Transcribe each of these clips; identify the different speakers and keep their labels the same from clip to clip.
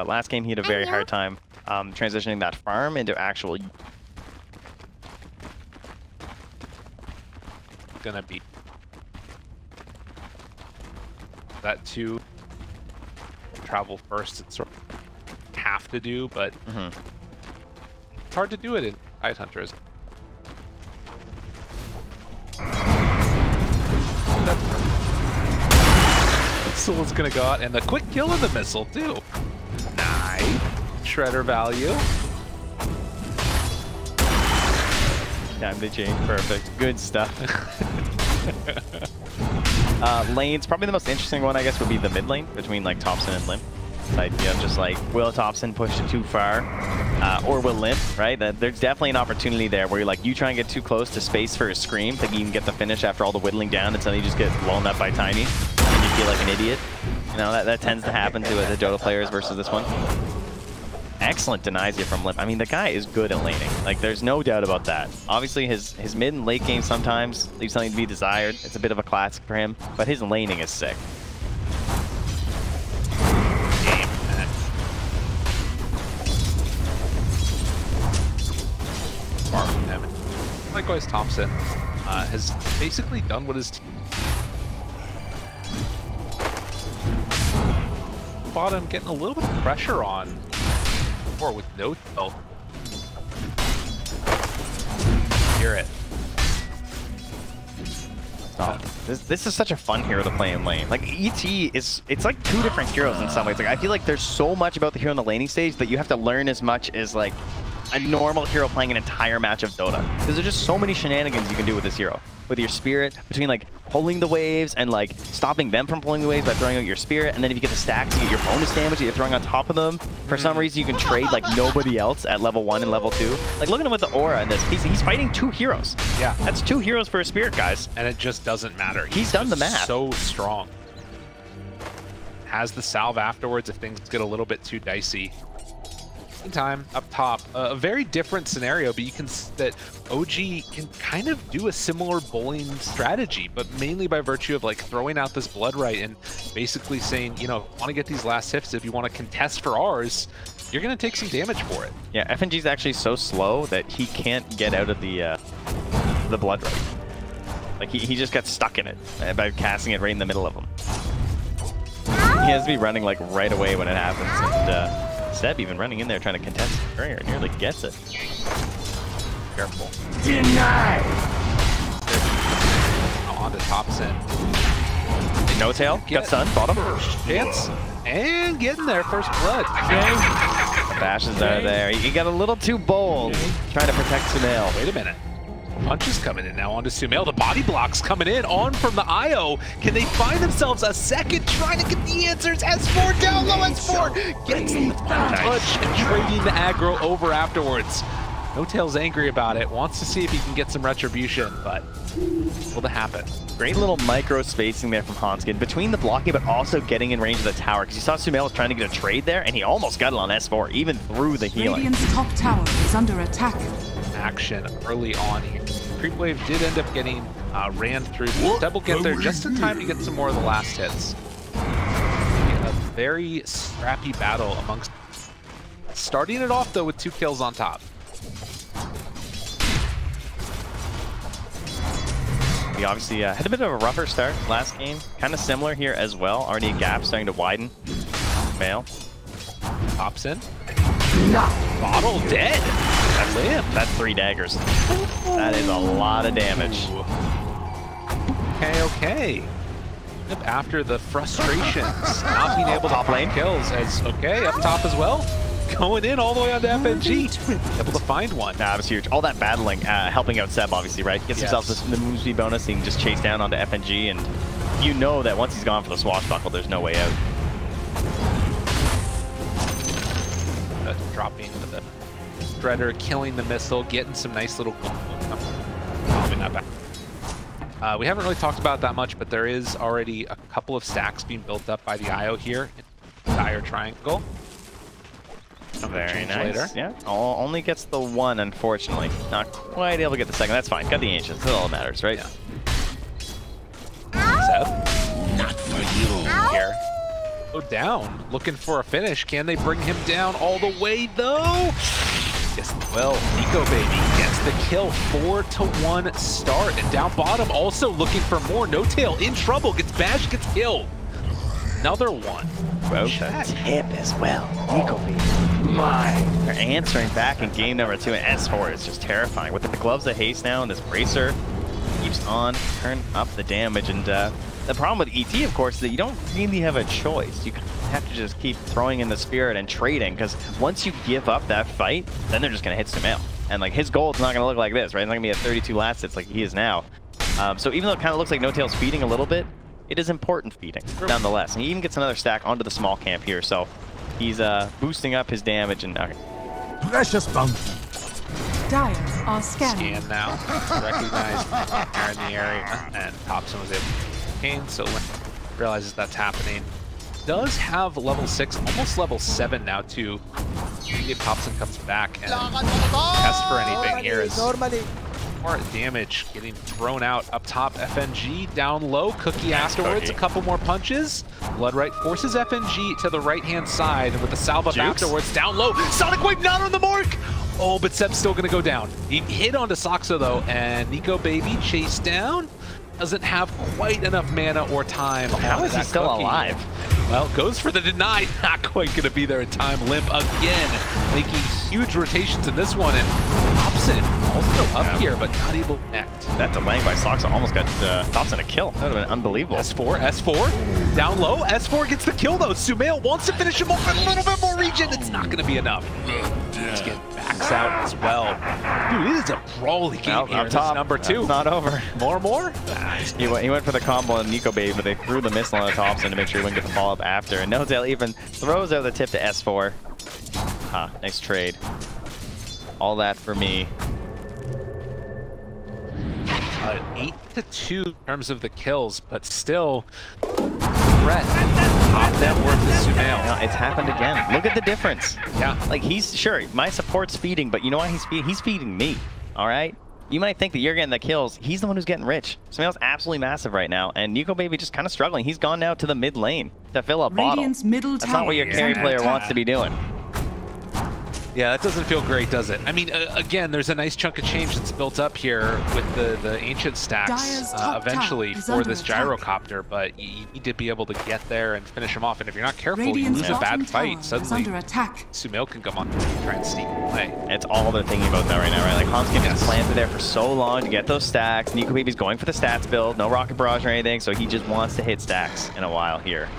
Speaker 1: last game he had a very hard time transitioning that farm into actual.
Speaker 2: Gonna be that too. Travel first, it's sort of have to do, but it's hard to do it in Tidehunters. Missile's gonna go out, and the quick kill of the missile too. Nice shredder value.
Speaker 1: Time to change, perfect, good stuff. Lanes, probably the most interesting one, I guess, would be the mid lane between like Thompson and Limp. This idea of just like, will Thompson push it too far, or will Limp, right? There's definitely an opportunity there where you're like, you try and get too close to space for a scream, thinking you can get the finish after all the whittling down, and suddenly you just get blown up by Tiny, and you feel like an idiot. You know, that tends to happen to the Dota players versus this one. Excellent denies you from Limp. I mean, the guy is good at laning. Like, there's no doubt about that. Obviously, his mid and late game sometimes leaves something to be desired. It's a bit of a classic for him, but his laning is sick.
Speaker 2: Likewise, Thompson has basically done what his team bottom, getting a little bit of pressure on, or with no kill. Hear it.
Speaker 1: Oh, this is such a fun hero to play in lane. Like, ET it's like two different heroes in some ways. Like, I feel like there's so much about the hero in the laning stage that you have to learn as much as like a normal hero playing an entire match of Dota. Because there's just so many shenanigans you can do with this hero. With your spirit, between like pulling the waves and like stopping them from pulling the waves by throwing out your spirit, and then if you get the stacks, you get your bonus damage that you're throwing on top of them. For some reason, you can trade like nobody else at level 1 and level 2. Like, look at him with the aura in this. He's fighting 2 heroes.
Speaker 2: Yeah.
Speaker 1: That's 2 heroes for a spirit, guys.
Speaker 2: And it just doesn't matter.
Speaker 1: He's done the math.
Speaker 2: So strong. Has the salve afterwards if things get a little bit too dicey. Time up top, a very different scenario, but you can that OG can kind of do a similar bullying strategy, but mainly by virtue of like throwing out this blood right and basically saying, you know, want to get these last hits, if you want to contest for ours, you're going to take some damage for it.
Speaker 1: Yeah, FNG is actually so slow that he can't get out of the blood right. Like he just got stuck in it by casting it right in the middle of him. He has to be running like right away when it happens, and Seb even running in there trying to contest Courier, nearly gets it.
Speaker 2: Careful.
Speaker 3: Denied!
Speaker 2: On to Thompson.
Speaker 1: No tail, got stunned, bottom.
Speaker 2: Chance, and getting there, first blood.
Speaker 1: Bashes out of there. He got a little too bold, trying to protect SUMAIL.
Speaker 2: Wait a minute. Punches coming in now onto SUMAIL. The body blocks coming in on from the IO. Can they find themselves a second trying to get the answers? S4 down low, S4 gets the touch and trading the aggro over afterwards. No Tail's angry about it, wants to see if he can get some retribution, but will it happen?
Speaker 1: Great little micro spacing there from Hanskin between the blocking, but also getting in range of the tower, because you saw SUMAIL was trying to get a trade there, and he almost got it on S4, even through the healing.
Speaker 4: Radiant's top tower is under attack.
Speaker 2: Action early on here. Creep wave did end up getting ran through. Deb will get there just in time to get some more of the last hits. A very scrappy battle amongst. Starting it off though with 2 kills on top.
Speaker 1: We obviously had a bit of a rougher start last game. Kind of similar here as well. Already a gap starting to widen. SUMAIL
Speaker 2: Pops in. Bottle dead.
Speaker 1: That's 3 daggers. That is a lot of damage.
Speaker 2: Okay. After the frustrations, not being able to find kills, as okay, up top as well. Going in all the way onto FNG. Able to find one.
Speaker 1: Nah, that was huge. All that battling, helping out Seb, obviously, right? Gets himself the move speed bonus, he can just chase down onto FNG, and you know that once he's gone for the swashbuckle, there's no way out.
Speaker 2: Dropping into the Shredder, killing the missile, getting some nice little we haven't really talked about it that much, but there is already a couple of stacks being built up by the IO here in the dire triangle.
Speaker 1: Very nice. Later. Yeah, only gets the 1, unfortunately. Not quite able to get the second. That's fine. Got the Ancients. That's all that matters, right?
Speaker 2: Yeah. Seb?
Speaker 3: Not for you.
Speaker 2: Here. Go down, looking for a finish. Can they bring him down all the way though? Yes, well, Nico Baby gets the kill, 4-1 start. And down bottom also looking for more. No Tail in trouble, gets bashed, gets killed. Another one.
Speaker 1: Broke the tip as well. Nico Baby. They're answering back in game number 2, and S4 is just terrifying. With the gloves of haste now, and this bracer keeps on turning up the damage. And the problem with ET, of course, is that you don't really have a choice. You have to just keep throwing in the spirit and trading, because once you give up that fight, then they're just going to hit SUMAIL. And like his goal is not going to look like this, right? It's not going to be at 32 last hits like he is now. So even though it kind of looks like No Tail's feeding a little bit, it is important feeding, nonetheless. And he even gets another stack onto the small camp here, so he's boosting up his damage. And
Speaker 3: precious bounty.
Speaker 4: Dire are scanning.
Speaker 2: Scan now. Recognized there in the area, and Thompson was able to gain, so realizes that's happening. Does have level 6, almost level 7 now too. If Thompson comes back and tests for anything here is more damage getting thrown out up top. FNG down low, Cookie afterwards, a couple more punches. Bloodright forces FNG to the right-hand side, and with the salve up afterwards, down low. Sonic Wave not on the mark! Oh, but Seb's still gonna go down. He hit onto Soxo though, and Nico Baby chased down. Doesn't have quite enough mana or time.
Speaker 1: How is he still alive?
Speaker 2: Well, goes for the deny. Not quite going to be there in time. Limp again, making huge rotations in this one. And Thompson also up here, but not able to connect.
Speaker 1: That delaying by Soxo almost got Thompson a kill. That would have been unbelievable.
Speaker 2: S4, down low. S4 gets the kill though. SUMAIL wants to finish him off with a little bit more regen. It's not going to be enough. Let's get backs out as well. Dude, this is a brawly game here.
Speaker 1: Up top,
Speaker 2: number 2.
Speaker 1: It's not over.
Speaker 2: More?
Speaker 1: He went for the combo on Nico Baby, but they threw the missile on Thompson to make sure he wouldn't get the follow-up after. And No Tail even throws out the tip to S4. Nice trade. All that for me.
Speaker 2: 8-2 in terms of the kills, but still threat. Top net worth is SUMAIL.
Speaker 1: Yeah, it's happened again. Look at the difference.
Speaker 2: Yeah.
Speaker 1: Like, he's, sure, my support's feeding, but you know why he's feeding? He's feeding me, all right? You might think that you're getting the kills. He's the one who's getting rich. SUMAIL's absolutely massive right now, and Nico Baby just kind of struggling. He's gone now to the mid lane to fill a bottle. That's not what your carry player wants to be doing.
Speaker 2: Yeah, that doesn't feel great, does it? I mean, again, there's a nice chunk of change that's built up here with the ancient stacks eventually for this gyrocopter, but you need to be able to get there and finish him off. And if you're not careful, you lose a bad fight. Suddenly, SUMAIL can come on and try and sneak away.
Speaker 1: It's all they're thinking about that right now, right? Like, Hanskin has planted there for so long to get those stacks. Nico Baby's going for the stats build, no rocket barrage or anything, so he just wants to hit stacks in a while here.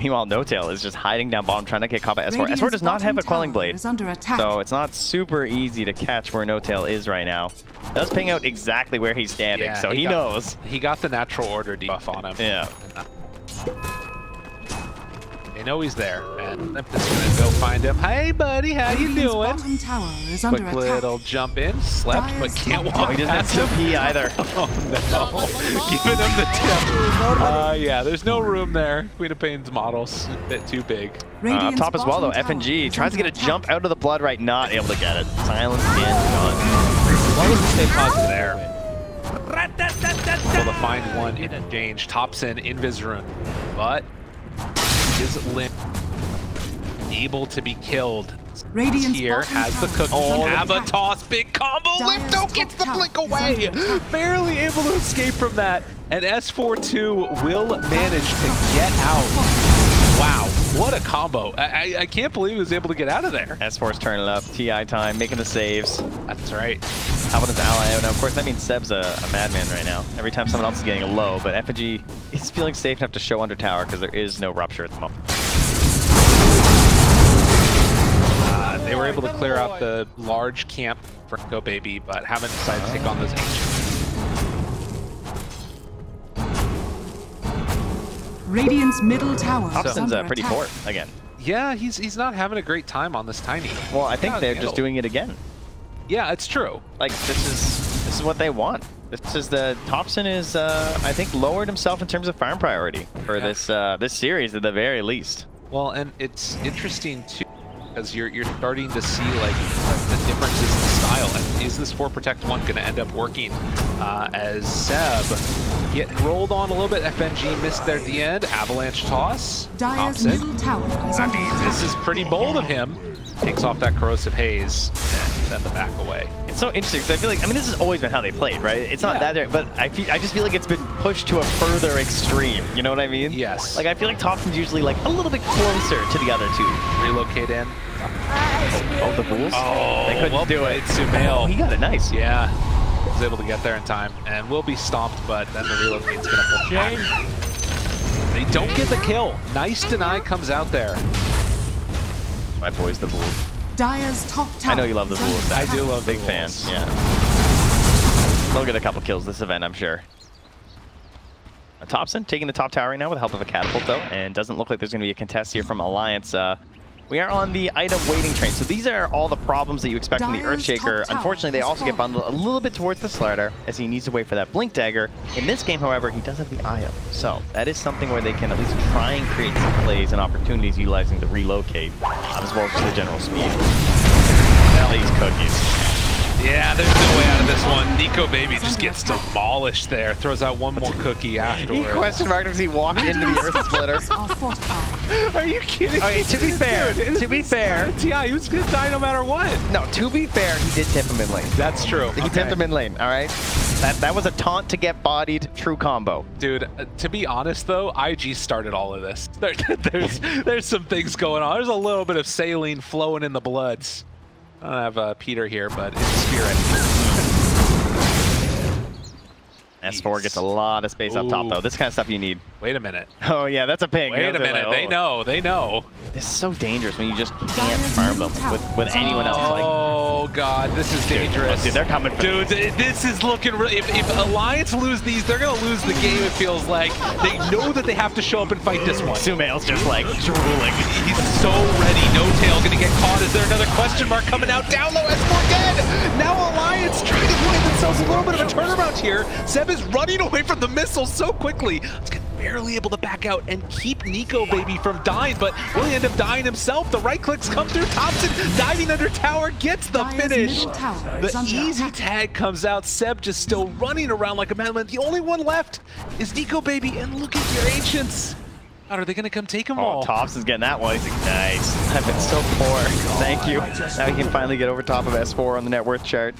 Speaker 1: Meanwhile, No Tail is just hiding down bottom, trying to get caught by S4. S4 does not have a Quelling Blade, so it's not super easy to catch where No Tail is right now. Does ping out exactly where he's standing, so he knows.
Speaker 2: He got the natural order debuff on him.
Speaker 1: Yeah.
Speaker 2: They know he's there, and Limp is gonna go find him. Hey, buddy, how you doing? Quick little jump in, slept, but can't walk.
Speaker 1: He doesn't have TP either.
Speaker 2: Oh no, giving him the tip. Yeah, there's no room there. Queen of Pain's model's a bit too big.
Speaker 1: Up top as well, though. FNG tries to get a jump out of the Bloodright, not able to get it. Silence and gone.
Speaker 2: As long as they stay positive there. Able to find one in exchange. Thompson, Invisrune, but is Limp able to be killed? Here has the cookie. Avatos, big combo. Limp gets the blink away. Barely able to escape from that. And S42 will manage to get out. Wow, what a combo. I can't believe he was able to get out of there.
Speaker 1: S4's turning it up. TI time, making the saves.
Speaker 2: That's right.
Speaker 1: How about his ally? Now, of course, that means Seb's a madman right now. Every time someone else is getting a low, but FNG is feeling safe enough to show under tower because there is no rupture at the moment.
Speaker 2: They were able to clear out the large camp for Nico Baby, but haven't decided to take on those ancients.
Speaker 4: Radiant's middle tower.
Speaker 1: Thompson's pretty fort again.
Speaker 2: Yeah, he's not having a great time on this tiny.
Speaker 1: Well, I think they're just doing it again.
Speaker 2: Yeah, it's true.
Speaker 1: Like, this is what they want. This is Thompson is I think lowered himself in terms of farm priority for this series at the very least.
Speaker 2: Well, and it's interesting too because you're starting to see like the differences in style. And is this 4 Protect 1 going to end up working as Seb getting rolled on a little bit? FNG missed there at the end. Avalanche toss.
Speaker 4: Dire's
Speaker 2: Thompson.
Speaker 4: middle tower is under attack.
Speaker 2: This is pretty bold of him. Takes off that corrosive haze and send the back away.
Speaker 1: It's so interesting because I feel like, I mean, this has always been how they played, right? It's not that, but I just feel like it's been pushed to a further extreme. You know what I mean?
Speaker 2: Yes.
Speaker 1: Like I feel like Thompson's usually like a little bit closer to the other two.
Speaker 2: Relocate in.
Speaker 1: Oh, the Bulls?
Speaker 2: Oh,
Speaker 1: they couldn't
Speaker 2: well
Speaker 1: do
Speaker 2: played,
Speaker 1: it.
Speaker 2: SUMAIL.
Speaker 1: Oh, he got it nice.
Speaker 2: Yeah. Was able to get there in time and will be stomped, but then the relocate's going to pull back. They don't get the kill. Nice deny comes out there.
Speaker 1: My boys, the Bulls.
Speaker 4: Dire's top tower.
Speaker 1: I know you love the
Speaker 4: is under
Speaker 1: Bulls.
Speaker 2: I
Speaker 4: attack.
Speaker 2: do love
Speaker 1: Big
Speaker 2: the
Speaker 1: fans.
Speaker 2: Bulls.
Speaker 1: Yeah. They'll get a couple kills this event, I'm sure. Thompson taking the top tower right now with the help of a catapult, though, and doesn't look like there's going to be a contest here from Alliance. We are on the item waiting train, so these are all the problems that you expect from the
Speaker 4: Dire's
Speaker 1: Earthshaker.
Speaker 4: top tower
Speaker 1: Unfortunately, they
Speaker 4: is
Speaker 1: also get
Speaker 4: falling.
Speaker 1: bundled a little bit towards the Slider as he needs to wait for that Blink Dagger. In this game, however, he does have the item, so that is something where they can at least try and create some plays and opportunities utilizing the relocate, as well as the general speed. Now these cookies.
Speaker 2: Yeah, there's no way out of this one. Nico Baby just gets demolished there. Throws out one more cookie
Speaker 1: He
Speaker 2: afterwards.
Speaker 1: question marked as he walked into the Earth Splitter.
Speaker 4: Are fortified.
Speaker 2: Are you kidding?
Speaker 1: Okay, to be fair,
Speaker 2: TI, he was going to die no matter what.
Speaker 1: no, to be fair, he did tip him in lane.
Speaker 2: That's true.
Speaker 1: He tipped him in lane, all right? That was a taunt to get bodied, true combo.
Speaker 2: Dude, to be honest though, IG started all of this. There's some things going on. There's a little bit of saline flowing in the bloods. I don't have Peter here, but it's spirit.
Speaker 1: S4 gets a lot of space up top, though. This kind of stuff you need.
Speaker 2: Wait a minute.
Speaker 1: Oh, yeah, that's a ping.
Speaker 2: Wait a minute.
Speaker 1: Like,
Speaker 2: They know. They know.
Speaker 1: This is so dangerous when you just can't farm them with anyone else. Like,
Speaker 2: Oh god, this is dangerous.
Speaker 1: dude, they're coming for
Speaker 2: Dude, this is looking really. If Alliance lose these, they're gonna lose the game. It feels like they know that they have to show up and fight this one.
Speaker 1: SUMAIL's just like drooling.
Speaker 2: He's so ready. No tail gonna get caught. Is there another question mark coming out? Down low, S4 dead. Now Alliance trying to play themselves a little bit of a turnaround here. Seb is running away from the missiles so quickly. Let's get barely able to back out and keep Nico Baby from dying, but will he end up dying himself? The right clicks come through. Thompson diving under tower gets the
Speaker 4: Dire's
Speaker 2: finish.
Speaker 4: middle tower is
Speaker 2: The
Speaker 4: under
Speaker 2: easy
Speaker 4: attack.
Speaker 2: tag comes out. Seb just still running around like a madman. The only one left is Nico Baby, and look at your ancients. How are they gonna come take them all?
Speaker 1: Oh, Thompson's getting that one. He's like, nice. I've been so poor. Thank you. Now he can finally get over top of S4 on the net worth chart.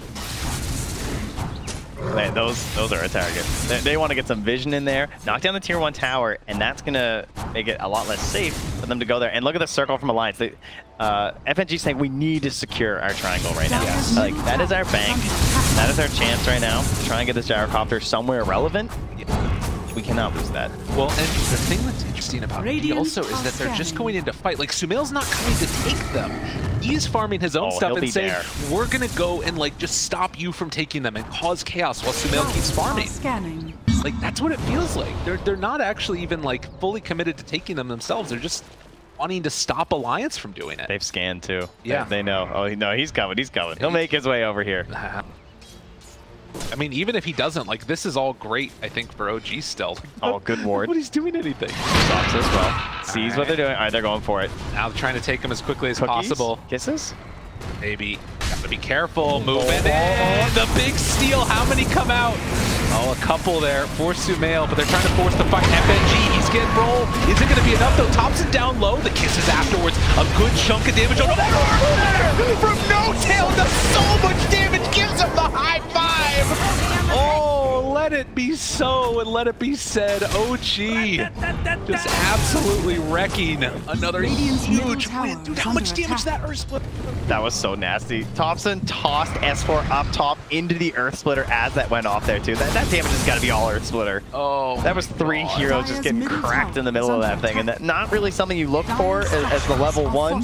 Speaker 1: Man, those are a target. They want to get some vision in there, knock down the tier 1 tower, and that's going to make it a lot less safe for them to go there. And look at the circle from Alliance. FNG saying we need to secure our triangle right now.
Speaker 4: Yes.
Speaker 1: Like, that is our bank. That is our chance right now to try and get this gyrocopter somewhere relevant. We cannot lose that.
Speaker 2: Well, and the thing that's interesting about it
Speaker 4: Radiant
Speaker 2: also is that they're just
Speaker 4: scanning.
Speaker 2: going into fight. Like, SUMAIL's not coming to take them. He's farming his own
Speaker 1: Oh,
Speaker 2: stuff
Speaker 1: he'll be
Speaker 2: and saying,
Speaker 1: there.
Speaker 2: we're going to go and, like, just stop you from taking them and cause chaos while SUMAIL keeps farming.
Speaker 4: Scanning.
Speaker 2: Like, that's what it feels like. They're not actually even, like, fully committed to taking them themselves. They're just wanting to stop Alliance from doing it.
Speaker 1: They've scanned too.
Speaker 2: Yeah.
Speaker 1: They know. Oh, no, he's coming. He's coming. He'll make his way over here.
Speaker 2: I mean, even if he doesn't, like, this is all great, I think, for OG still.
Speaker 1: Oh, good ward.
Speaker 2: But he's doing anything.
Speaker 1: Stops as well. Sees what they're doing. All right, they're going for it.
Speaker 2: Now they're trying to take him as quickly as
Speaker 1: Cookies?
Speaker 2: possible.
Speaker 1: Kisses?
Speaker 2: Maybe. Got to be careful. Moving in. The big steal. How many come out? Oh, a couple there for SUMAIL, but they're trying to force the fight. FNG, he's getting rolled. Is it going to be enough, though? Thompson down low. The kisses afterwards. A good chunk of damage. Oh, no! From No Tail does so much damage. Gives him the high five. Oh, let it be so and let it be said. OG just absolutely wrecking another
Speaker 4: Radiant's middle
Speaker 2: huge
Speaker 4: tower
Speaker 2: win. Dude,
Speaker 4: is
Speaker 2: how much
Speaker 4: under
Speaker 2: damage
Speaker 4: attack.
Speaker 2: that Earth Split?
Speaker 1: That was so nasty. Thompson tossed S4 up top into the Earth Splitter as that went off there, too. That damage has got to be all Earth Splitter.
Speaker 2: Oh,
Speaker 1: That was 3
Speaker 2: God.
Speaker 1: heroes just getting
Speaker 4: Dire's middle
Speaker 1: cracked in the
Speaker 4: tower
Speaker 1: middle of
Speaker 4: is
Speaker 1: that
Speaker 4: under
Speaker 1: thing, and
Speaker 4: attack.
Speaker 1: that not really something you look for as the level 1.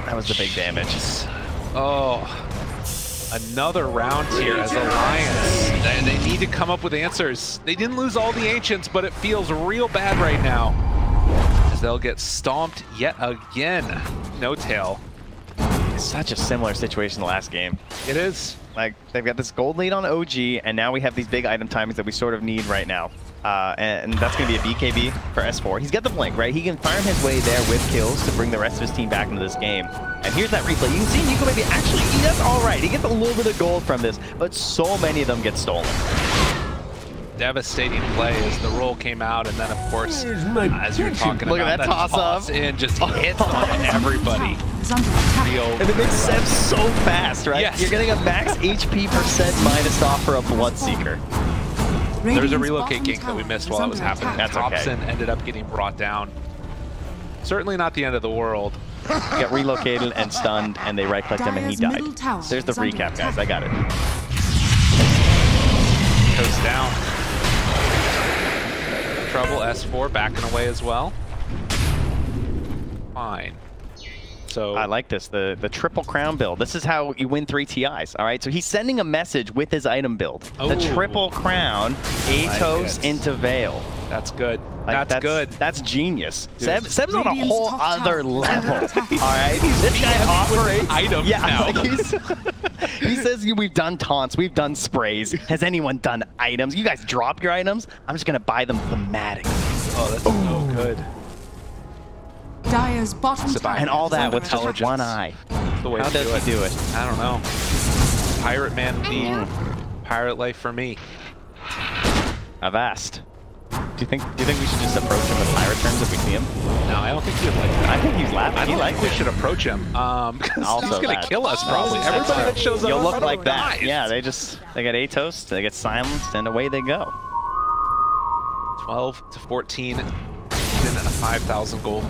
Speaker 1: That was the big damage.
Speaker 2: Oh, another round here as Alliance. They need to come up with answers. They didn't lose all the Ancients, but it feels real bad right now as they'll get stomped yet again. No Tail.
Speaker 1: Such a similar situation to last game.
Speaker 2: It is.
Speaker 1: Like, they've got this gold lead on OG, and now we have these big item timings that we sort of need right now. And that's going to be a BKB for S4. He's got the blink, right? He can farm his way there with kills to bring the rest of his team back into this game. And here's that replay. You can see Nico maybe actually, he does all right. He gets a little bit of gold from this, but so many of them get stolen.
Speaker 2: Devastating play as the roll came out, and then of course, as you're talking
Speaker 1: Look
Speaker 2: about,
Speaker 1: at that toss
Speaker 2: in just hits on everybody.
Speaker 1: And it makes sense so fast, right?
Speaker 2: Yes.
Speaker 1: You're getting a max HP percent minus off for a Bloodseeker.
Speaker 2: There's a relocate gank that we missed while it was happening.
Speaker 1: That's okay.
Speaker 2: Thompson ended up getting brought down. Certainly not the end of the world.
Speaker 1: He got relocated and stunned, and they right-clicked him and he died. There's the recap, guys. I got it.
Speaker 2: Goes down. Trouble, S4 backing away as well. Fine. So
Speaker 1: I like this, the triple crown build. This is how you win 3 TIs, all right? So he's sending a message with his item build. The triple crown, Atos into Veil.
Speaker 2: That's good.
Speaker 1: Like,
Speaker 2: that's good.
Speaker 1: That's genius. Seb's on a whole other level, all right? This guy operates
Speaker 2: items now.
Speaker 1: Like he says we've done taunts, we've done sprays. Has anyone done items? You guys drop your items, I'm just gonna buy them thematically.
Speaker 2: Oh, that's so good.
Speaker 4: Dire's bottom tower
Speaker 1: and all that with
Speaker 2: intelligence.
Speaker 1: just one eye.
Speaker 2: The way
Speaker 1: How
Speaker 2: to
Speaker 1: does he do it?
Speaker 2: I don't know. Pirate man me. Pirate life for me.
Speaker 1: I've asked. Do you think we should just approach him with pirate terms if we see him?
Speaker 2: No, I don't think he would like that.
Speaker 1: I think he's laughing.
Speaker 2: I don't
Speaker 1: like
Speaker 2: think we should approach him. Because
Speaker 1: Also
Speaker 2: he's gonna
Speaker 1: that.
Speaker 2: kill us probably. Everybody that shows up
Speaker 1: You'll look like that.
Speaker 2: dies.
Speaker 1: Yeah, they get Atos, they get silenced, and away they go.
Speaker 2: 12 to 14 in a 5,000 gold.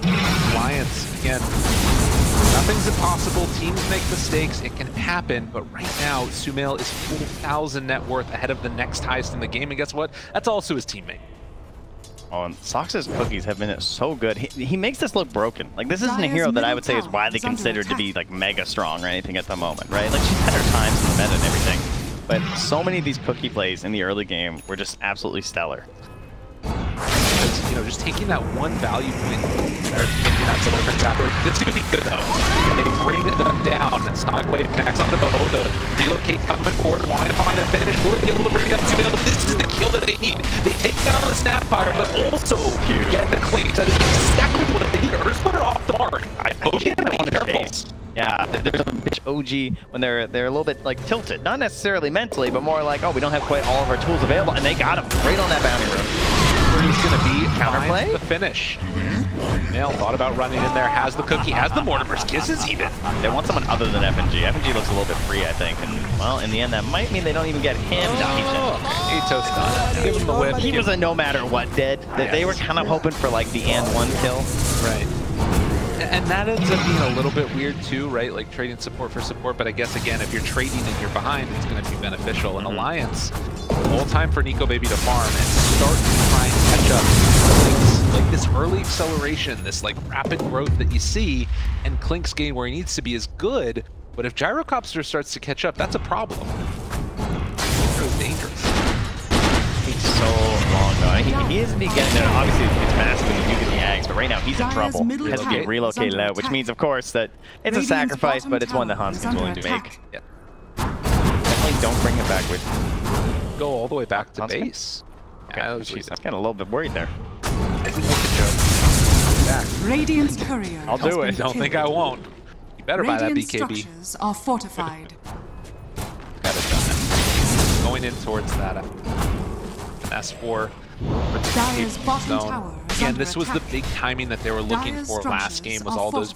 Speaker 2: Alliance, again, nothing's impossible. Teams make mistakes. It can happen. But right now, SUMAIL is 4,000 net worth ahead of the next highest in the game. And guess what? That's also his teammate.
Speaker 1: Oh, and Sox's cookies have been so good. He makes this look broken. Like, this isn't a hero that I would say is widely considered to be, like, mega strong or anything at the moment, right? Like, she's had her times in the meta and everything. But so many of these cookie plays in the early game were just absolutely stellar.
Speaker 2: You know, just taking that one value point, or taking that sort of this is going to be good though. They bring them down. Stockwave max on the bow. The relocate coming forward. Want to find a finish. Will be able to bring up SUMAIL. This is the kill that they need. They take down the Snapfire, but also get the Clinks. That is exactly what they need. Put her off the mark.
Speaker 1: Yeah, there's a bitch OG when they're a little bit like tilted, not necessarily mentally, but more like, oh, we don't have quite all of our tools available, and they got him right on that bounty room.
Speaker 2: Where he's going to be
Speaker 1: counterplay
Speaker 2: the finish. Nail thought about running in there, has the cookie, has the Mortimer's Kisses even.
Speaker 1: They want someone other than FNG. FNG looks a little bit free, I think, and well, in the end, that might mean they don't even get him.
Speaker 2: Atos done. Give him the whip.
Speaker 1: He was a no matter what dead. They were kind of hoping for like the and one kill.
Speaker 2: Right. And that ends up being a little bit weird too, right? Like trading support for support, but I guess again, if you're trading and you're behind, it's going to be beneficial. An Alliance, whole time for Nico Baby to farm and start to try and catch up. Like this early acceleration, this like rapid growth that you see, and Clinkz getting where he needs to be is good, but if Gyrocopter starts to catch up, that's a problem. It's dangerous.
Speaker 1: He's so long though. He isn't getting there. Obviously, it's massive when you do get the Ags, but right now he's in trouble. Has to be relocated out, which means, of course, that it's a sacrifice, but it's one that Hanskin's willing to make.
Speaker 2: Yeah.
Speaker 1: Definitely don't bring him back with.
Speaker 2: Go all the way back to
Speaker 1: Hanskin?
Speaker 2: base.
Speaker 1: Okay, I'm getting a little bit worried there.
Speaker 4: Radiant's courier.
Speaker 1: I'll do it.
Speaker 2: Don't think I won't. You better buy that BKB.
Speaker 4: Structures are fortified.
Speaker 2: Got it done. Going in towards that. S4.
Speaker 4: Dire's bottom tower is
Speaker 2: Again,
Speaker 4: under
Speaker 2: this was the
Speaker 4: attack.
Speaker 2: big timing that they were looking
Speaker 4: Dire's
Speaker 2: for last game, was all those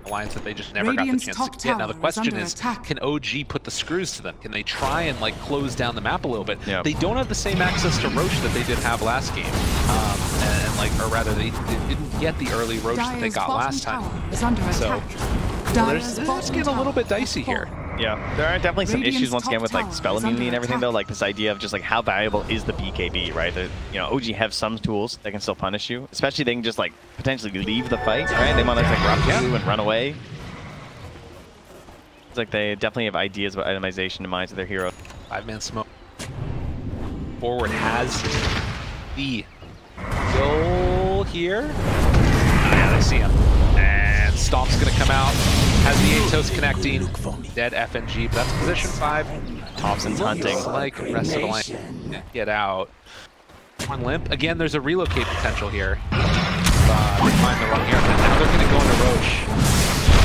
Speaker 2: Alliance that they just never got the
Speaker 4: Radiant's
Speaker 2: chance
Speaker 4: top
Speaker 2: to get. Now the
Speaker 4: tower is
Speaker 2: question
Speaker 4: under
Speaker 2: is,
Speaker 4: attack.
Speaker 2: can OG put the screws to them? Can they try and like close down the map a little bit?
Speaker 1: Yep.
Speaker 2: They don't have the same access to Roche that they did have last game, and like, or rather, they didn't get the early Roche that they got last time.
Speaker 4: Is under
Speaker 2: So
Speaker 4: Dire's
Speaker 2: it's getting a little bit dicey here.
Speaker 1: Yeah, there are definitely some
Speaker 4: Radiant's
Speaker 1: issues once again with like
Speaker 4: top
Speaker 1: spell
Speaker 4: tower is
Speaker 1: immunity and
Speaker 4: under
Speaker 1: everything though,
Speaker 4: attack.
Speaker 1: like this idea of just like how valuable is the BKB, right? That, you know, OG have some tools that can still punish you, especially they can just like potentially leave the fight, right? They want to like run through and run away. It's like they definitely have ideas about itemization in mind of their hero.
Speaker 2: 5-man smoke. Forward has the kill here. Oh, yeah, they see him. And Stomp's gonna come out. Has the Atos connecting. Dead FNG, but that's position 5.
Speaker 1: Thompson's hunting.
Speaker 2: Looks like the rest of the line can't get out. One limp. Again, there's a relocate potential here. They find the wrong here. Now they're going to go into Roche.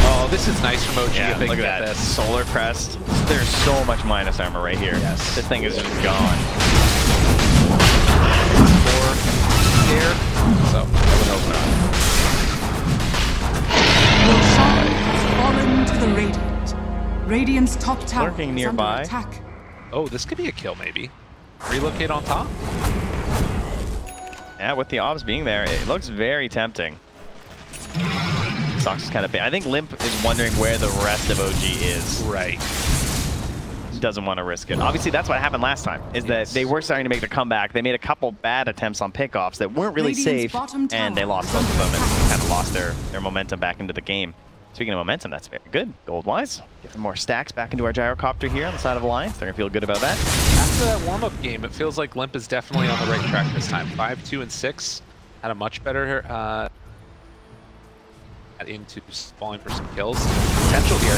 Speaker 2: Oh, this is nice from OG if they
Speaker 1: look
Speaker 2: can
Speaker 1: at
Speaker 2: get
Speaker 1: that.
Speaker 2: this.
Speaker 1: Solar Crest. There's so much minus armor right here.
Speaker 2: Yes.
Speaker 1: This thing is just gone.
Speaker 2: Or here. So, I would hope not.
Speaker 4: Your side has fallen to the Radiant. Radiant's top tower
Speaker 1: Lurking
Speaker 4: is
Speaker 1: nearby.
Speaker 4: under attack.
Speaker 2: Oh, this could be a kill maybe. Relocate on top.
Speaker 1: Yeah, with the obs being there, it looks very tempting. Sox is kind of big. I think Limp is wondering where the rest of OG is.
Speaker 2: Right.
Speaker 1: Doesn't want to risk it. Obviously, that's what happened last time, is that they were starting to make the comeback. They made a couple bad attempts on pickoffs that weren't really
Speaker 4: Radiant's
Speaker 1: safe,
Speaker 4: bottom
Speaker 1: and they
Speaker 4: tower
Speaker 1: lost
Speaker 4: is
Speaker 1: both of them
Speaker 4: under
Speaker 1: and
Speaker 4: attack.
Speaker 1: kind of lost their momentum back into the game. Speaking of momentum, that's very good. Gold-wise, get some more stacks back into our gyrocopter here on the side of Alliance. They're going to feel good about that.
Speaker 2: After that warm-up game, it feels like Limp is definitely on the right track this time. 5, 2, and 6 had a much better into falling for some kills. Potential here.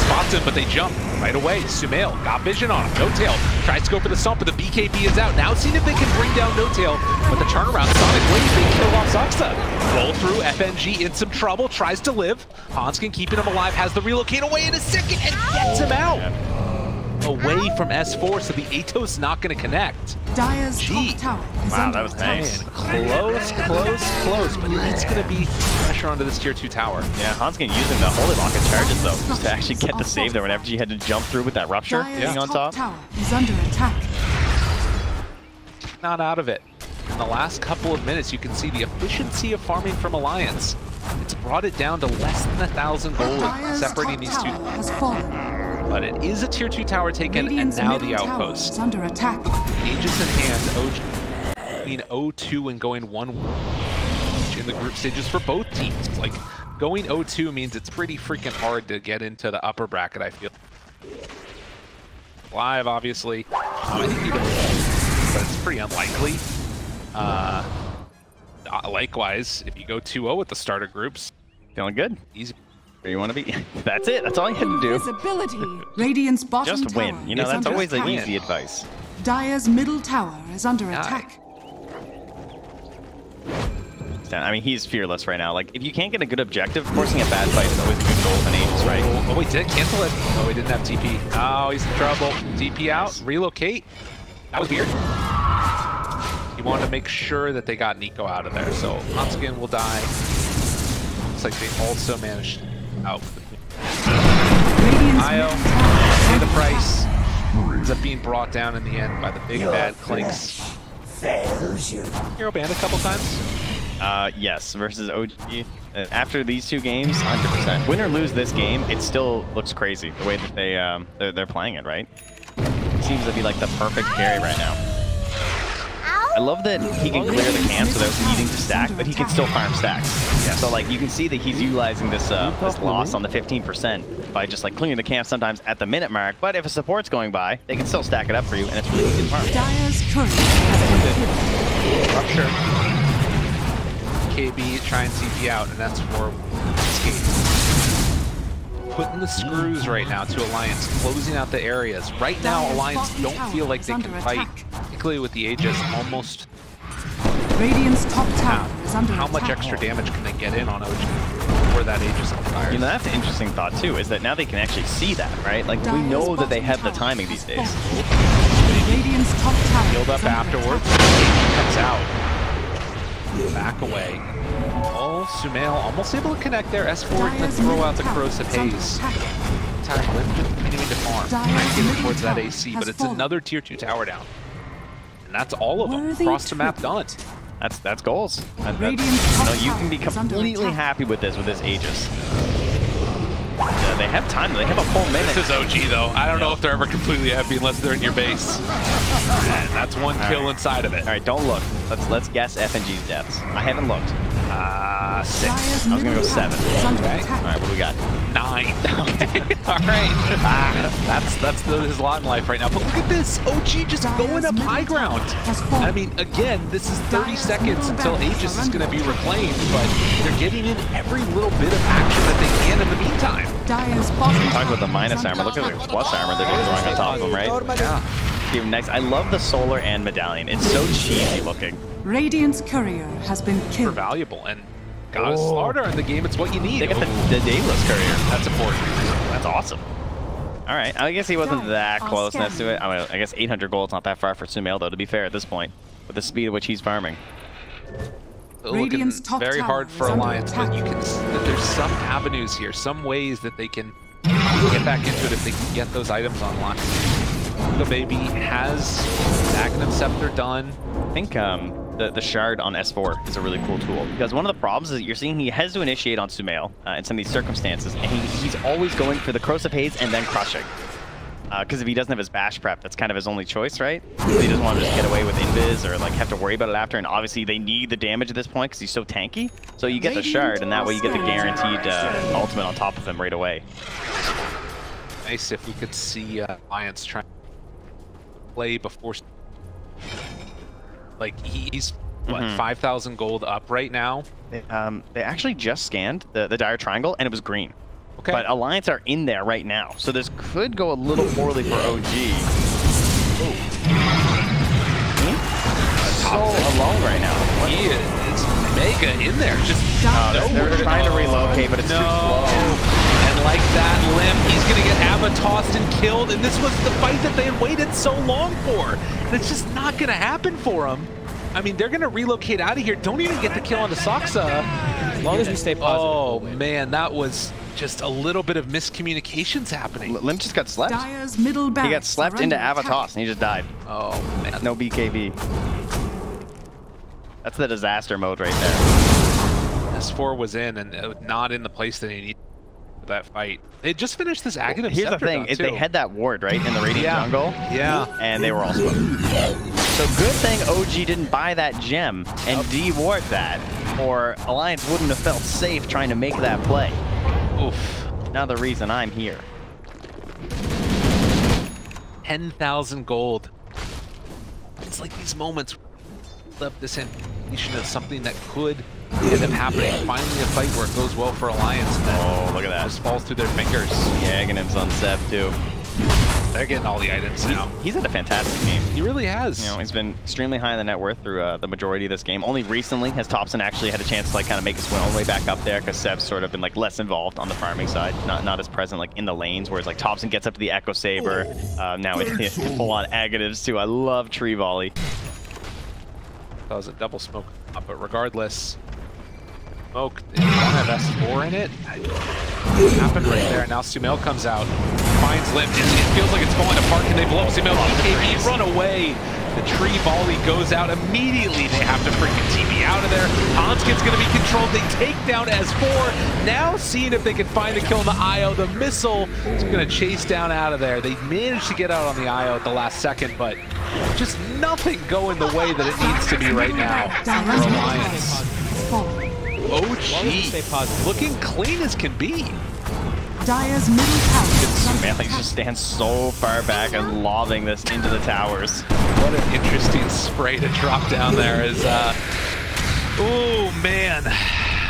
Speaker 2: Spots him, but they jump right away. Sumail got vision on him. No Tail tries to go for the stomp, but the BKB is out. Now seeing if they can bring down No Tail, but the turnaround Sonic Wave, they kill off Zoxa. Roll through, FNG in some trouble, tries to live. Hanskin keeping him alive, has the relocate away in a second and gets him out. Away from S4, so the Atos not going to connect.
Speaker 4: Dire's
Speaker 2: Gee.
Speaker 4: top tower is
Speaker 1: Wow,
Speaker 4: under
Speaker 1: that was
Speaker 4: attack.
Speaker 1: nice.
Speaker 2: Close, but it's going to be pressure onto this tier 2 tower.
Speaker 1: Yeah, Hanskin using the Holy Locket charges, though, just to actually get the save there whenever she had to jump through with that Rupture
Speaker 4: Dire's
Speaker 1: being on top.
Speaker 4: tower is under attack.
Speaker 2: Not out of it. In the last couple of minutes, you can see the efficiency of farming from Alliance. It's brought it down to less than 1,000 gold,
Speaker 4: Dire's
Speaker 2: separating
Speaker 4: top
Speaker 2: these two.
Speaker 4: tower has fallen.
Speaker 2: But it is a tier 2 tower taken,
Speaker 4: Radiant's
Speaker 2: and now the
Speaker 4: middle tower
Speaker 2: outpost.
Speaker 4: is under attack.
Speaker 2: Aegis in hand, OG being 0-2 and going 1-1 in the group stages for both teams. Like, going 0-2 means it's pretty freaking hard to get into the upper bracket, I feel. Live, obviously. I think you can, but it's pretty unlikely. Likewise, if you go 2-0 at the starter groups,
Speaker 1: Feeling good.
Speaker 2: easy.
Speaker 1: Where you want to be. That's it. That's all you had to do.
Speaker 4: Invisibility. Radiant's bottom
Speaker 1: Just
Speaker 4: tower
Speaker 1: win. You know,
Speaker 4: is
Speaker 1: that's
Speaker 4: under
Speaker 1: always the
Speaker 4: attack.
Speaker 1: easy advice.
Speaker 4: Dire's middle tower is under attack.
Speaker 1: I mean, he's fearless right now. Like, if you can't get a good objective, forcing a bad fight is always a good goal with an Aegis, right?
Speaker 2: Oh, wait, did it cancel it? Oh, he didn't have TP. Oh, he's in trouble. TP out, relocate. That was weird. He wanted to make sure that they got Nico out of there, so Hanskin will die. Looks like they also managed out.
Speaker 4: Radiant's
Speaker 2: Io,
Speaker 4: middle tower is
Speaker 2: pay
Speaker 4: under
Speaker 2: the price.
Speaker 4: attack.
Speaker 2: Ends up being brought down in the end by the big bad CLINKZ. Hero banned a couple times.
Speaker 1: Yes, versus OG. After these two games, 100%. Win or lose this game, it still looks crazy the way that they're playing it, right? Seems to be like the perfect carry right now. I love that he can clear the camps without needing to stack, but he can still farm stacks. Yeah. So like you can see that he's utilizing this this loss on the 15% by just like clearing the camp sometimes at the minute mark. But if a support's going by, they can still stack it up for you, and it's really easy to farm.
Speaker 4: Dire's courier has been killed.
Speaker 2: Rupture. KB try and CP out, and that's for escape. Putting the screws right now to Alliance, closing out the areas. Right now, Alliance don't feel like they can fight, particularly with the Aegis almost.
Speaker 4: Radiant's top tower is under
Speaker 2: How
Speaker 4: attack.
Speaker 2: much extra damage can they get in on OG before that Aegis fires?
Speaker 1: You know, that's an interesting thought too, is that now they can actually see that, right? Like we know that they have the timing these days.
Speaker 4: Radiant's top tower
Speaker 2: Healed up
Speaker 4: is under
Speaker 2: afterwards.
Speaker 4: attack.
Speaker 2: Comes out. Back away. Oh, Sumail almost able to connect there. S4 going to throw out the corrosive haze. Time Limp just continuing to farm. Trying to get towards that AC, but it's another tier 2 tower down. And that's all of them across the map done.
Speaker 1: That's goals.
Speaker 4: Radiant's
Speaker 1: You know,
Speaker 4: top
Speaker 1: you can be
Speaker 4: tower is under
Speaker 1: completely
Speaker 4: attack.
Speaker 1: happy with this Aegis. They have time. They have a full minute.
Speaker 2: This is OG though. I don't know if they're ever completely heavy unless they're in your base. And that's one kill inside of it.
Speaker 1: All right, don't look. Let's guess FNG's deaths. I haven't looked. 6. I was gonna go 7. Okay. All right, what do we got?
Speaker 2: 9. Okay. All right. That's his lot in life right now. But look at this. OG just going up high ground. I mean, again, this is 30 seconds until Aegis is going to be reclaimed, but they're getting in every little bit of action that they can in the meantime.
Speaker 1: Talk about the minus armor. Look at the plus armor they're throwing on top of them, right? Yeah. Even next, I love the solar and medallion. It's so cheesy looking.
Speaker 4: Radiant's courier has been
Speaker 2: Super
Speaker 4: killed.
Speaker 2: valuable, and got a slaughter in the game. It's what you need.
Speaker 1: They got the Daedalus courier.
Speaker 2: That's important.
Speaker 1: That's awesome. All right, I guess he wasn't that close next to it. I mean, I guess 800 gold's not that far for SUMAIL, though, to be fair, at this point, with the speed at which he's farming.
Speaker 2: Looking very hard for Alliance, but you can see that there's some avenues here, some ways that they can get back into it if they can get those items online. The baby has Magnum Scepter done.
Speaker 1: I think the shard on S4 is a really cool tool, because one of the problems is that you're seeing he has to initiate on SUMAIL in some of these circumstances, and he's always going for the Corrosive Haze and then crushing. Because if he doesn't have his bash prep, that's kind of his only choice, right? So he doesn't want to just get away with invis or like have to worry about it after, and obviously they need the damage at this point because he's so tanky. So you get the shard, and that way you get the guaranteed ultimate on top of him right away.
Speaker 2: Nice if we could see Alliance trying to play before. Like he's what 5,000 gold up right now.
Speaker 1: They actually just scanned the dire triangle, and it was green.
Speaker 2: Okay.
Speaker 1: But Alliance are in there right now, so this could go a little poorly for OG. So alone right now.
Speaker 2: He is mega in there. Just
Speaker 1: they're trying to relocate, but it's too slow.
Speaker 2: And like that limp, he's gonna get Ava tossed and killed. And this was the fight that they had waited so long for. And it's just not gonna happen for him. I mean, they're gonna relocate out of here. Don't even get the kill onto Saksa.
Speaker 5: As long as we stay positive.
Speaker 2: Oh man, that was just a little bit of miscommunications happening.
Speaker 1: Limp just got slept.
Speaker 4: Dire's middle
Speaker 1: He got slept into Avatos and he just died.
Speaker 2: Oh man.
Speaker 1: No BKB. That's the disaster mode right there.
Speaker 2: S4 was in and not in the place that he needed for that fight. They just finished this Aghanim
Speaker 1: Here's the thing, is they had that ward, right, in the Radiant jungle.
Speaker 2: Yeah.
Speaker 1: And they were all smoked. So good thing OG didn't buy that gem and de-ward that, or Alliance wouldn't have felt safe trying to make that play.
Speaker 2: Oof.
Speaker 1: Now the reason I'm here.
Speaker 2: 10,000 gold. It's like these moments left this indication of something that could end up happening. Finally a fight where it goes well for Alliance.
Speaker 1: Oh, look at that.
Speaker 2: Just falls through their fingers.
Speaker 1: Yeah, Aghanim's on Seb too.
Speaker 2: They're getting all the items now.
Speaker 1: He's had a fantastic game.
Speaker 2: He really has.
Speaker 1: You know, he's been extremely high in the net worth through the majority of this game. Only recently has Thompson actually had a chance to like kind of make his own way back up there, because Seb's sort of been like less involved on the farming side, not as present like in the lanes, whereas like Thompson gets up to the Echo Saber. Now it's full on Aghanims too. I love Tree Volley.
Speaker 2: That was a double smoke, but regardless, smoke, they don't have S4 in it. It happened right there. Now SUMAIL comes out, finds Limp. It feels like it's falling apart. Can they blow up SUMAIL? BKB, run away. The tree volley goes out immediately. They have to freaking TP out of there. Hanskin's going to be controlled. They take down S4. Now seeing if they can find the kill on the IO. The missile is going to chase down out of there. They managed to get out on the IO at the last second, but just nothing going the way that it needs to be right now for Alliance. OG looking clean as can be.
Speaker 4: Dire's middle tower.
Speaker 1: Man, he just stands so far back and lobbing this into the towers.
Speaker 2: What an interesting spray to drop down there is, oh man.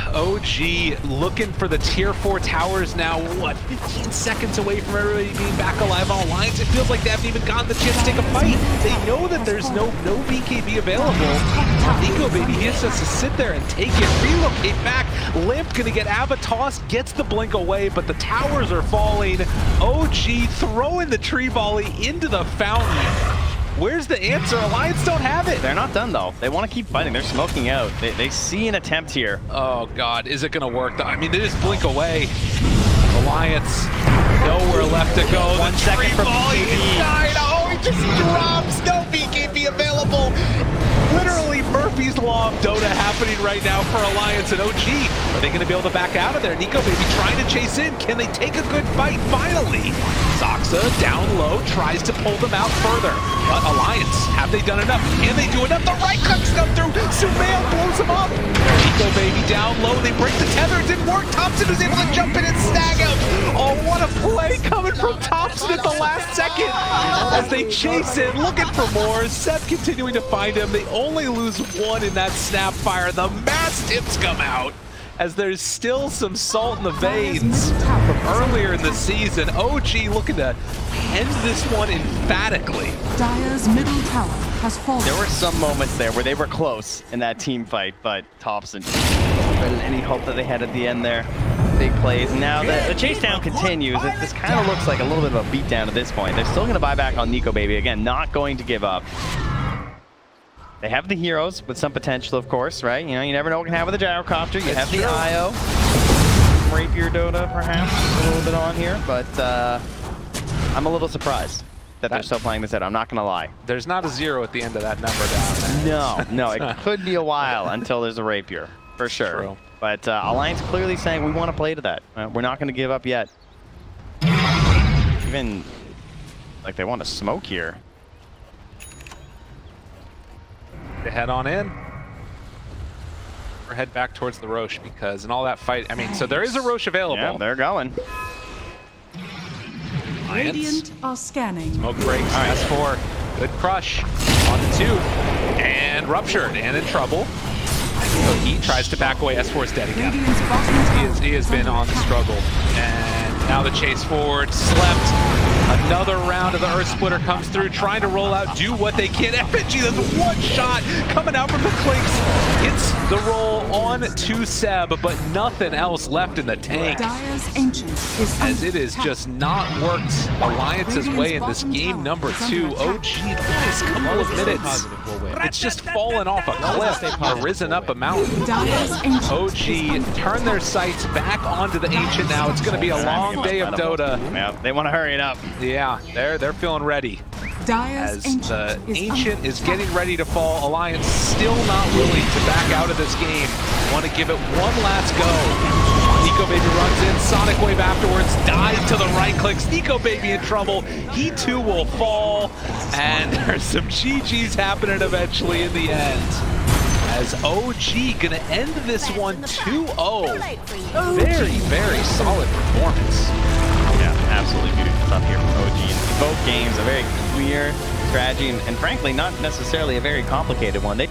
Speaker 2: OG looking for the tier 4 towers now, what, 15 seconds away from everybody being back alive on Alliance. It feels like they haven't even gotten the chance to take a fight. They know that there's no BKB available. Nico, baby, he just has to sit there and take it, relocate back. Limp gonna get Avatos, gets the blink away, but the towers are falling. OG throwing the tree volley into the fountain. Where's the answer? Alliance don't have it.
Speaker 1: They're not done though. They want to keep fighting. They're smoking out. They see an attempt here.
Speaker 2: Oh God, is it gonna work? I mean, they just blink away. Alliance, nowhere left to go.
Speaker 1: 1 second from BKB.
Speaker 2: Oh, he just drops. No BKB available. Literally, Murph Murphy's Law of Dota happening right now for Alliance and OG. Are they going to be able to back out of there? Nico maybe trying to chase in. Can they take a good fight finally? Zoxa down low, tries to pull them out further. But Alliance, have they done enough? Can they do enough? The right clicks come through. Sumail blows him up. Nico baby down low. They break the tether. It didn't work. Thompson was able to jump in and snag out. Oh, what a play coming from Thompson at the last second as they chase in, looking for more. Seb continuing to find him. They only lose one in that snap fire. The mass tips come out as there's still some salt in the veins from earlier in the season. OG looking to end this one emphatically.
Speaker 4: Dire's middle tower has fallen.
Speaker 1: There were some moments there where they were close in that team fight, but Thompson, any hope that they had at the end there. Big plays. Now the chase down continues. This kind of looks like a little bit of a beatdown at this point. They're still going to buy back on Nico baby. Again, not going to give up. They have the heroes with some potential, of course, right? You know, you never know what can happen with the gyrocopter. You have the IO. Rapier Dota, perhaps, a little bit on here, but I'm a little surprised that they're still playing this out. I'm not going to lie.
Speaker 2: There's not a 0 at the end of that number down there.
Speaker 1: No, it could be a while until there's a Rapier, for sure.
Speaker 2: True.
Speaker 1: But Alliance clearly saying we want to play to that. We're not going to give up yet. Even like they want to smoke here.
Speaker 2: They head on in. Or head back towards the Roche because in all that fight, I mean, so there is a Roche available.
Speaker 1: Yeah, they're going.
Speaker 4: Radiant are scanning.
Speaker 2: Smoke breaks. Right. S4. Good crush. On the 2. And ruptured and in trouble. So he tries to back away. S4 is dead again. He has been on the struggle. And now the chase forward. Slept. Another round of the Earth Splitter comes through, trying to roll out, do what they can. FNG, there's one shot coming out from the Clinkz. Hits the roll on to Seb, but nothing else left in the tank. As it is just not worked Alliance's way in this game number 2. OG, the last couple of minutes, it's just fallen off a cliff or risen up a mountain. OG turn their sights back onto the Ancient now. It's going to be a long day of Dota.
Speaker 1: Yeah, they want to hurry it up.
Speaker 2: Yeah, they're feeling ready. As the Ancient is getting ready to fall, Alliance still not willing to back out of this game. Want to give it one last go. Nico baby runs in, Sonic Wave afterwards, dies to the right clicks. Nico baby in trouble. He too will fall, and there's some GGs happening eventually in the end. As OG gonna end this one 2-0. Very, very solid performance.
Speaker 1: Yeah, absolutely beautiful stuff here from OG. In both games, a very clear strategy, and frankly, not necessarily a very complicated one. They